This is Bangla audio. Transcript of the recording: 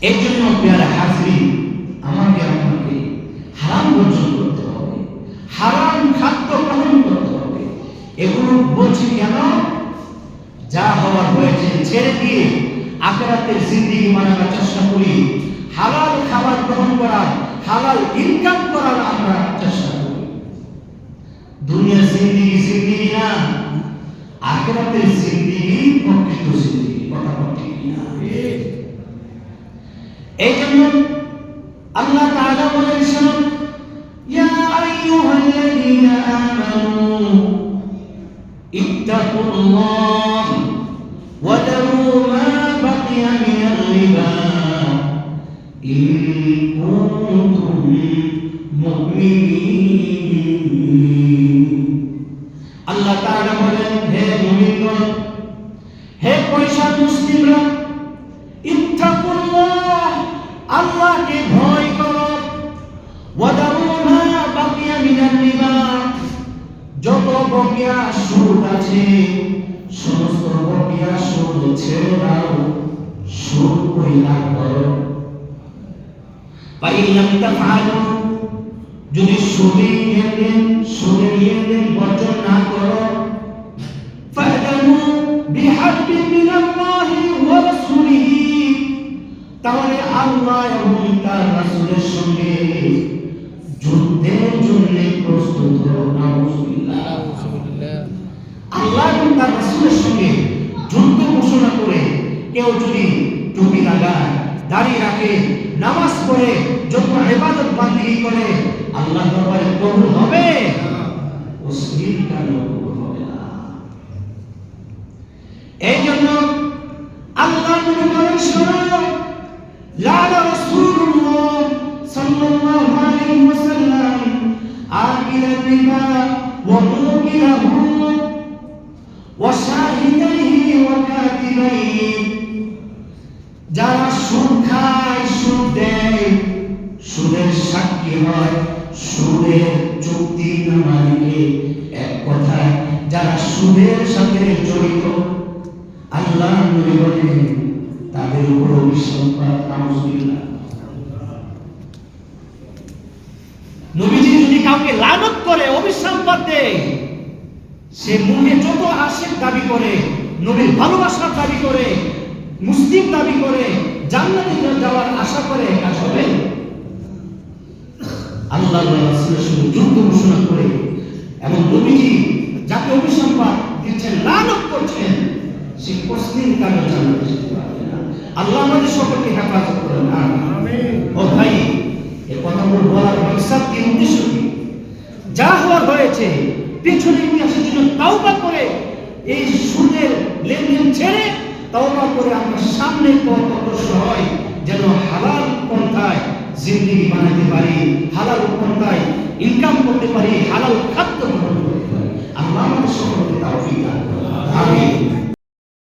এই জন্য প্রিয় হাজরিন, আমাকে আপনাকে হারাম বর্জন করতে হবে, হারাম খাদ্য গ্রহণ করতে হবে। এগুলো বলছি কেন? যা হওয়ার হয়েছে ছেড়ে দিয়ে আখিরাতের জিন্দেগি মানার চেষ্টা করি, হালাল খাবার গ্রহণ করার, হালাল ইনকাম করার আমরা চেষ্টা করি। দুনিয়ার জিন্দেগি না, আখিরাতের জিন্দেগি প্রকৃত জিন্দেগি। কথা বলছি না? এই জন্য আল্লাহ তাআলা বলেন, শুনুন, ইয়া আইয়ুহাল্লাযীনা আমানু ইত্তাকুল্লাহ ওয়া দারু মা বাকিয়া মিনার রিবা ইন কুনতুম মুমিনিন। আল্লাহ তাআলা বলেন, হে মুমিনগণ, হে পয়সার মুসলিমরা, ইত্তাকুল্লাহ, আল্লাহকে ভয় করো, ওয়া দারু মা বাকিয়া মিনার রিবা, যত বকেয়া সুদ আছে সমস্ত বকেয়া সুদ ছেড়ে দাও, সুদ পরিহার করো। ফাইন লাম তাফআলু, যদি সুদের লেনদেন বর্জন না করো, ফাদামু বিহাব্বিন মিনাল্লাহি ওয়া রাসূলিহি, তাহলে আল্লাহ এবং তার রাসূলের সঙ্গে যুদ্ধের জন্য প্রস্তুত হও। নাউযুবিল্লাহ। আল্লাহ এবং তার রাসূলের সঙ্গে যুদ্ধ ঘোষণা করে কেউ যদি টুপি লাগায়, দাড়ি রাখে, নামাজ পড়ে, যত ইবাদত বান্দিগি করে, আল্লাহ দরবারে কবুল হবে? অশ্লীল কাজ কবুল হবে না। এই জন্য আল্লাহ নবী বলেন, শোনো, লা'না রাসূলুল্লাহ সাল্লাল্লাহু আলাইহি ওয়াসাল্লাম আকিলা রিবা ওয়া মুকিরাহু ওয়া শাহিদাইহি ওয়া কাতিবাইহি, যারা সুদ খায়, সুদ দেয়, সুদের সাক্ষী হয়, সুদের চুক্তি নামাকে, এক কথায় যারা সুদের সাথে জড়িত, আল্লাহ নবী বলেন তাদের উপর অভিসম্পাদ। নাউযুবিল্লাহ। নবীজি যদি কাউকে লানত করে, অভিসম্পাদ দেয়, সে মুখে যত আশিক দাবি করে, নবীর ভালোবাসার দাবি করে, মুসলিম দাবি করে, জান্নাতে যাওয়ার আশা করে, কাজ হবে? আল্লাহ রাসূলের সঙ্গে যুদ্ধ ঘোষণা করে এবং নবীজি যাকে অভিসম্পাদ দিচ্ছেন, লানত করছেন, সে কোনদিন কারো জান্নাতে যেতে পারবে না। আল্লাহ আমাদের সকলকে হেফাজত করেন। আমিন। ও ভাই, এই কথাগুলো বলার মাকসাদ কি, উদ্দেশ্য কি? যা হওয়ার হয়েছে পেছনে ইতিহাসের জন্য তাওবা করে, এই সুদের লেনদেন ছেড়ে তাওবা করে আমরা সামনে পথ অগ্রসর হই, যেন হালাল পন্থায় জিন্দেগি বানাতে পারি,